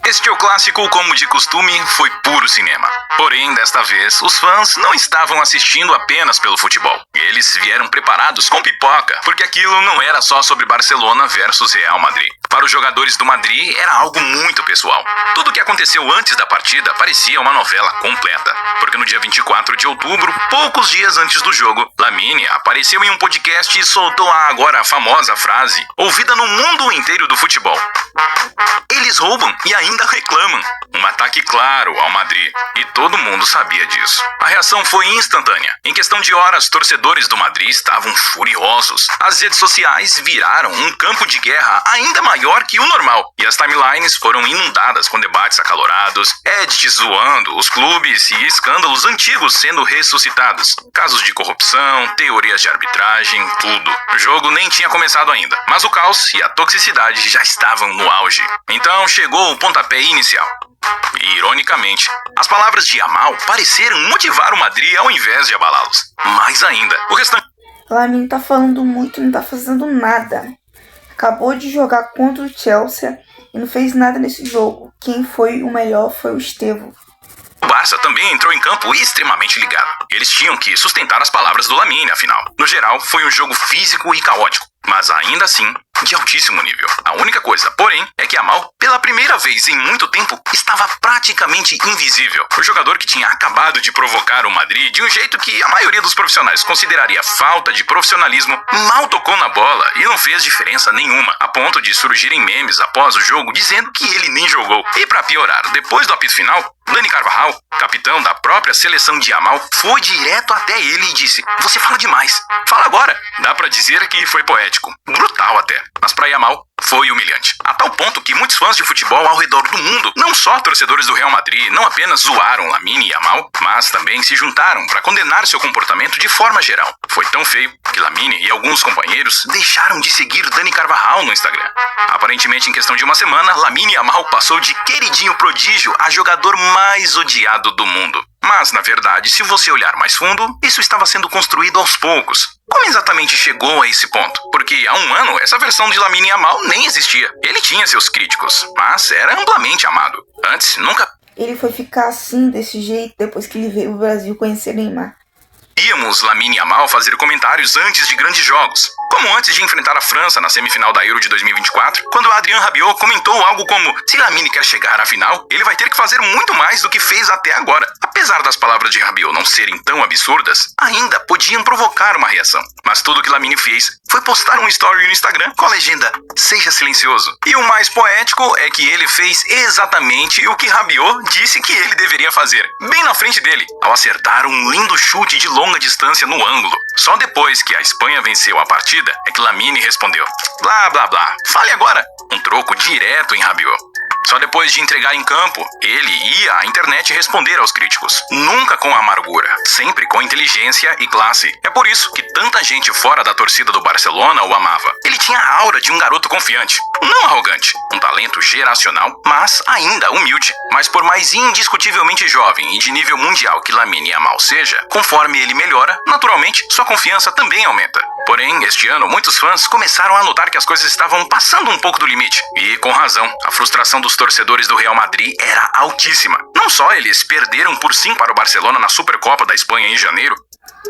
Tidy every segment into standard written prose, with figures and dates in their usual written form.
Este é o clássico, como de costume, foi puro cinema. Porém, desta vez, os fãs não estavam assistindo apenas pelo futebol. Eles vieram preparados com pipoca, porque aquilo não era só sobre Barcelona versus Real Madrid. Para os jogadores do Madrid, era algo muito pessoal. Tudo o que aconteceu antes da partida parecia uma novela completa. Porque no dia 24 de outubro, poucos dias antes do jogo, Lamine apareceu em um podcast e soltou a agora famosa frase, ouvida no mundo inteiro do futebol: eles roubam e ainda reclamam. Um ataque claro ao Madrid. E todo mundo sabia disso. A reação foi instantânea. Em questão de horas, torcedores do Madrid estavam furiosos. As redes sociais viraram um campo de guerra ainda maior que o normal. E as timelines foram inundadas com debates acalorados, edits zoando os clubes e escândalos antigos sendo ressuscitados. Casos de corrupção, teorias de arbitragem, tudo. O jogo nem tinha começado ainda, mas o caos e a toxicidade já estavam no auge. Então chegou o pontapé inicial. E, ironicamente, as palavras de Yamal pareceram motivar o Madrid ao invés de abalá-los. Mais ainda, o restante... Lamine tá falando muito e não tá fazendo nada. Acabou de jogar contra o Chelsea e não fez nada nesse jogo. Quem foi o melhor foi o Estevão. O Barça também entrou em campo extremamente ligado. Eles tinham que sustentar as palavras do Lamine, afinal. No geral, foi um jogo físico e caótico, mas ainda assim, de altíssimo nível. A única coisa, porém, é que Yamal, pela primeira vez em muito tempo, estava praticamente invisível. O jogador que tinha acabado de provocar o Madrid de um jeito que a maioria dos profissionais consideraria falta de profissionalismo, mal tocou na bola e não fez diferença nenhuma, a ponto de surgirem memes após o jogo dizendo que ele nem jogou. E pra piorar, depois do apito final, Dani Carvajal, capitão da própria seleção de Yamal, foi direto até ele e disse: "Você fala demais. Fala agora." Dá pra dizer que foi poético, brutal até, mas pra Yamal foi humilhante. A tal ponto que muitos fãs de futebol ao redor do mundo, não só torcedores do Real Madrid, não apenas zoaram Lamine e Yamal, mas também se juntaram para condenar seu comportamento de forma geral. Foi tão feio que Lamine e alguns companheiros deixaram de seguir Dani Carvajal no Instagram. Aparentemente, em questão de uma semana, Lamine Yamal passou de queridinho prodígio a jogador mais odiado do mundo. Mas, na verdade, se você olhar mais fundo, isso estava sendo construído aos poucos. Como exatamente chegou a esse ponto? Porque há um ano, essa versão de Lamine Yamal nem existia. Ele tinha seus críticos, mas era amplamente amado. Antes, nunca... Ele foi ficar assim, desse jeito, depois que ele veio ao Brasil conhecer Neymar. Víamos Lamine Yamal fazer comentários antes de grandes jogos, como antes de enfrentar a França na semifinal da Euro de 2024, quando Adrien Rabiot comentou algo como: "Se Lamine quer chegar à final, ele vai ter que fazer muito mais do que fez até agora." Apesar das palavras de Rabiot não serem tão absurdas, ainda podiam provocar uma reação. Mas tudo que Lamine fez foi postar um story no Instagram com a legenda: "Seja silencioso." E o mais poético é que ele fez exatamente o que Rabiot disse que ele deveria fazer, bem na frente dele, ao acertar um lindo chute de longa distância no ângulo. Só depois que a Espanha venceu a partida é que Lamine respondeu: "Blá blá blá, fale agora." Um troco direto em Rabiot. Só depois de entregar em campo, ele ia à internet responder aos críticos. Nunca com amargura, sempre com inteligência e classe. É por isso que tanta gente fora da torcida do Barcelona o amava. Ele tinha a aura de um garoto confiante, não arrogante, um talento geracional, mas ainda humilde. Mas por mais indiscutivelmente jovem e de nível mundial que Lamine Yamal seja, conforme ele melhora, naturalmente sua confiança também aumenta. Porém, este ano, muitos fãs começaram a notar que as coisas estavam passando um pouco do limite. E, com razão, a frustração dos torcedores do Real Madrid era altíssima. Não só eles perderam por 5 para o Barcelona na Supercopa da Espanha em janeiro,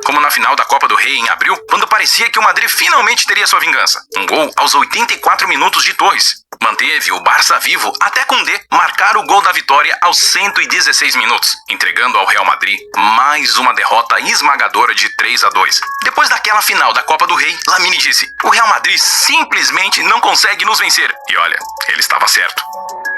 como na final da Copa do Rei em abril, quando parecia que o Madrid finalmente teria sua vingança. Um gol aos 84 minutos de Torres manteve o Barça vivo até Koundé marcar o gol da vitória aos 116 minutos, entregando ao Real Madrid mais uma derrota esmagadora de 3-2. Depois daquela final da Copa do Rei, Lamine disse: "O Real Madrid simplesmente não consegue nos vencer." E olha, ele estava certo.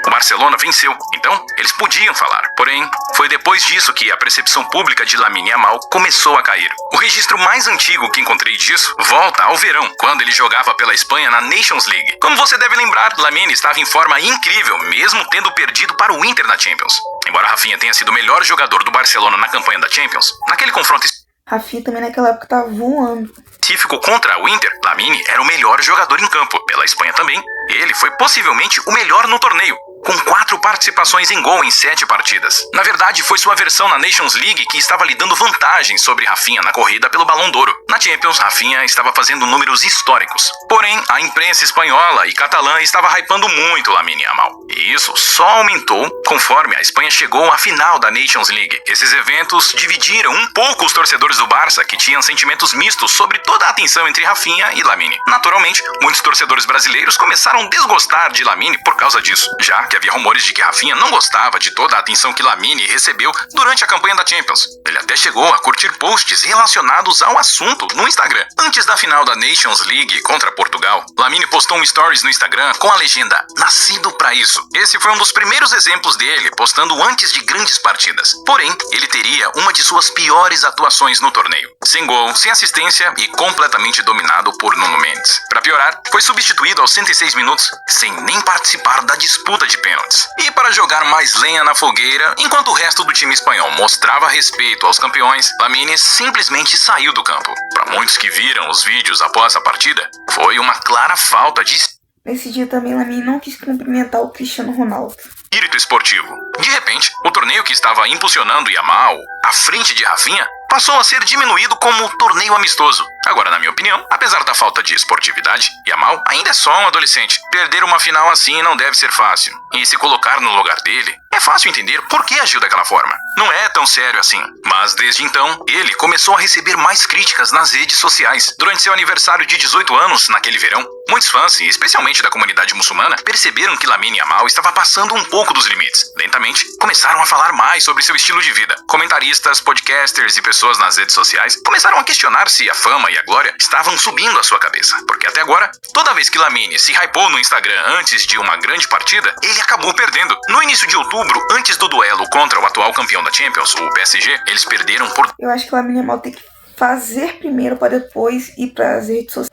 O Barcelona venceu, então eles podiam falar. Porém, foi depois disso que a percepção pública de Lamine Yamal começou a cair. O registro mais antigo que encontrei disso volta ao verão, quando ele jogava pela Espanha na Nations League. Como você deve lembrar, Lamine estava em forma incrível, mesmo tendo perdido para o Inter na Champions. Embora Rafinha tenha sido o melhor jogador do Barcelona na campanha da Champions, naquele confronto Rafinha também naquela época tava voando. específico contra o Inter, Lamine era o melhor jogador em campo. Pela Espanha também, ele foi possivelmente o melhor no torneio, com 4 participações em gol em 7 partidas. Na verdade, foi sua versão na Nations League que estava lhe dando vantagem sobre Rafinha na corrida pelo Balão d'Ouro. Na Champions, Rafinha estava fazendo números históricos. Porém, a imprensa espanhola e catalã estava hypando muito Lamine Yamal. E isso só aumentou conforme a Espanha chegou à final da Nations League. Esses eventos dividiram um pouco os torcedores do Barça, que tinham sentimentos mistos sobre toda a atenção entre Rafinha e Lamine. Naturalmente, muitos torcedores brasileiros começaram a desgostar de Lamine por causa disso, já que havia rumores de que Rafinha não gostava de toda a atenção que Lamine recebeu durante a campanha da Champions. Ele até chegou a curtir posts relacionados ao assunto no Instagram. Antes da final da Nations League contra Portugal, Lamine postou um stories no Instagram com a legenda "Nascido pra isso". Esse foi um dos primeiros exemplos dele, postando antes de grandes partidas. Porém, ele teria uma de suas piores atuações no torneio. Sem gol, sem assistência e completamente dominado por Nuno Mendes. Para piorar, foi substituído aos 106 minutos, sem nem participar da disputa de pênaltis. E para jogar mais lenha na fogueira, enquanto o resto do time espanhol mostrava respeito aos campeões, Lamine simplesmente saiu do campo. Para muitos que viram os vídeos após a partida, foi uma clara falta de Nesse dia também, Lamine não quis cumprimentar o Cristiano Ronaldo. espírito esportivo. De repente, o torneio que estava impulsionando Yamal à frente de Rafinha passou a ser diminuído como torneio amistoso. Agora, na minha opinião, apesar da falta de esportividade, Yamal ainda é só um adolescente. Perder uma final assim não deve ser fácil. E se colocar no lugar dele, é fácil entender por que agiu daquela forma. Não é tão sério assim. Mas desde então, ele começou a receber mais críticas nas redes sociais. Durante seu aniversário de 18 anos, naquele verão, muitos fãs, e especialmente da comunidade muçulmana, perceberam que Lamine Yamal estava passando um pouco dos limites. Lentamente, começaram a falar mais sobre seu estilo de vida. Comentaristas, podcasters e pessoas nas redes sociais começaram a questionar se a fama e a glória estavam subindo à sua cabeça. Porque até agora, toda vez que Lamine se hypou no Instagram antes de uma grande partida, ele acabou perdendo. No início de outubro, antes do duelo contra o atual campeão da Champions, o PSG, eles perderam por Eu acho que Lamine Yamal tem que fazer primeiro para depois ir para as redes sociais.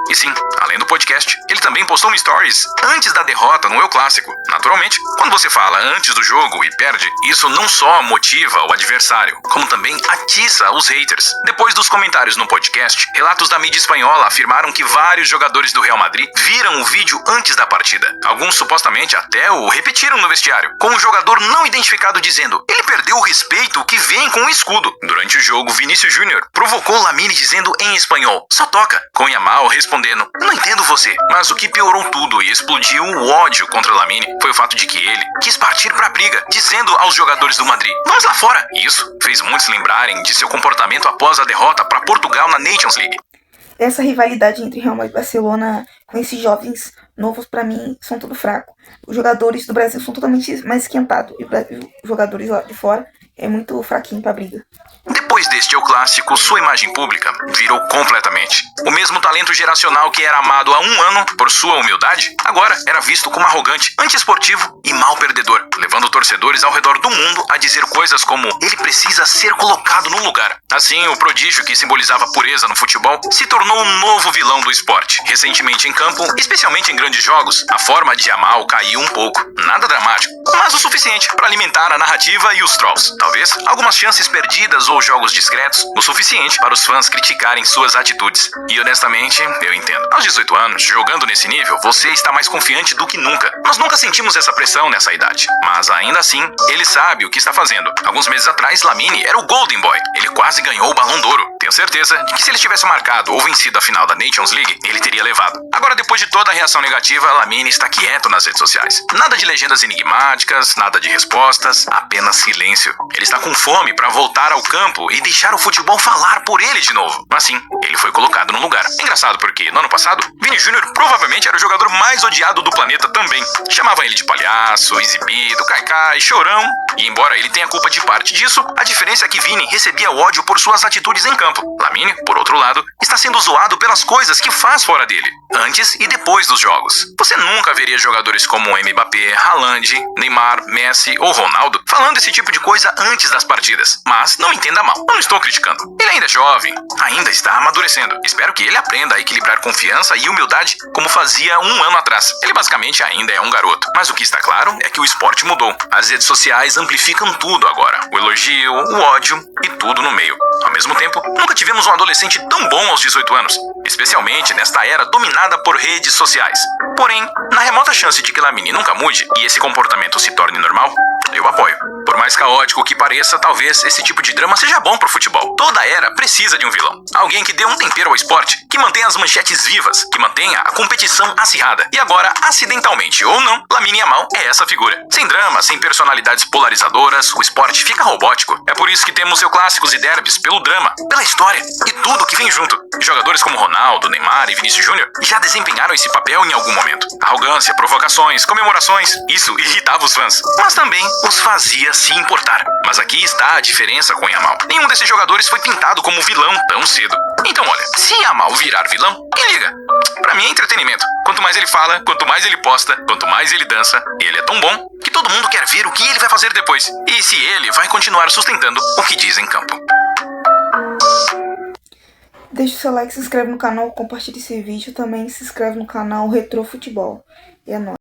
E sim, além do podcast, ele também postou um stories antes da derrota no El Clássico. Naturalmente, quando você fala antes do jogo e perde, isso não só motiva o adversário, como também atiça os haters. Depois dos comentários no podcast, relatos da mídia espanhola afirmaram que vários jogadores do Real Madrid viram o vídeo antes da partida. Alguns supostamente até o repetiram no vestiário, com um jogador não identificado dizendo: "Ele perdeu o respeito que vem com o escudo". Durante o jogo, Vinícius Júnior provocou Lamine dizendo em espanhol: "Só toca", com Yamal respondendo: "Não entendo você". Mas o que piorou tudo e explodiu o ódio contra Lamine foi o fato de que ele quis partir pra briga, dizendo aos jogadores do Madrid: "Vamos lá fora". Isso fez muitos lembrarem de seu comportamento após a derrota para Portugal na Nations League. Essa rivalidade entre Real Madrid e Barcelona com esses jovens novos, pra mim, são tudo fraco. Os jogadores do Brasil são totalmente mais esquentados e os jogadores lá de fora é muito fraquinho pra briga. Depois deste El Clássico, sua imagem pública virou completamente. O mesmo talento geracional que era amado há um ano por sua humildade, agora era visto como arrogante, antiesportivo e mal perdedor, levando torcedores ao redor do mundo a dizer coisas como: "Ele precisa ser colocado no lugar". Assim, o prodígio que simbolizava pureza no futebol se tornou um novo vilão do esporte. Recentemente em campo, especialmente em grandes jogos, a forma de Yamal caiu um pouco. Nada dramático, mas o suficiente para alimentar a narrativa e os trolls. Talvez algumas chances perdidas ou jogos discretos, o suficiente para os fãs criticarem suas atitudes. E honestamente, eu entendo. Aos 18 anos, jogando nesse nível, você está mais confiante do que nunca. Nós nunca sentimos essa pressão nessa idade. Mas ainda assim, ele sabe o que está fazendo. Alguns meses atrás, Lamine era o Golden Boy. Ele quase ganhou o Balão d'Ouro. Tenho certeza de que se ele tivesse marcado ou vencido a final da Nations League, ele teria levado. Agora, depois de toda a reação negativa, Lamine está quieto nas redes sociais. Nada de legendas enigmáticas, nada de respostas, apenas silêncio. Ele está com fome para voltar ao campo e deixar o futebol falar por ele de novo. Assim, ele foi colocado no lugar. É engraçado porque, no ano passado, Vini Júnior provavelmente era o jogador mais odiado do planeta também. Chamavam ele de palhaço, exibido, caicai, chorão. E embora ele tenha culpa de parte disso, a diferença é que Vini recebia o ódio por suas atitudes em campo. Lamine, por outro lado, está sendo zoado pelas coisas que faz fora dele, antes e depois dos jogos. Você nunca veria jogadores como Mbappé, Haaland, Neymar, Messi ou Ronaldo falando esse tipo de coisa antes das partidas. Mas não entenda mal, eu não estou criticando. Ele ainda é jovem, ainda está amadurecendo. Espero que ele aprenda a equilibrar confiança e humildade como fazia um ano atrás. Ele basicamente ainda é um garoto. Mas o que está claro é que o esporte mudou. As redes sociais amplificam tudo agora. O elogio, o ódio e tudo no meio. Ao mesmo tempo, nunca tivemos um adolescente tão bom aos 18 anos, especialmente nesta era dominada por redes sociais. Porém, na remota chance de que Lamine nunca mude e esse comportamento comportamento se torne normal, eu apoio. Por mais caótico que pareça, talvez esse tipo de drama seja bom pro futebol. Toda era precisa de um vilão. Alguém que dê um tempero ao esporte, que mantenha as manchetes vivas, que mantenha a competição acirrada. E agora, acidentalmente ou não, Lamine Yamal é essa figura. Sem drama, sem personalidades polarizadoras, o esporte fica robótico. É por isso que temos seus clássicos e derbys pelo drama, pela história e tudo que vem junto. Jogadores como Ronaldo, Neymar e Vinícius Júnior já desempenharam esse papel em algum momento. Arrogância, provocações, comemorações, isso irritava os fãs, mas também os fazia se importar. Mas aqui está a diferença com Yamal. Nenhum desses jogadores foi pintado como vilão tão cedo. Então olha, se Yamal virar vilão, quem liga? Pra mim é entretenimento. Quanto mais ele fala, quanto mais ele posta, quanto mais ele dança, ele é tão bom que todo mundo quer ver o que ele vai fazer depois. E se ele vai continuar sustentando o que diz em campo. Deixa o seu like, se inscreve no canal, compartilha esse vídeo. Também se inscreve no canal Retro Futebol. E é nóis.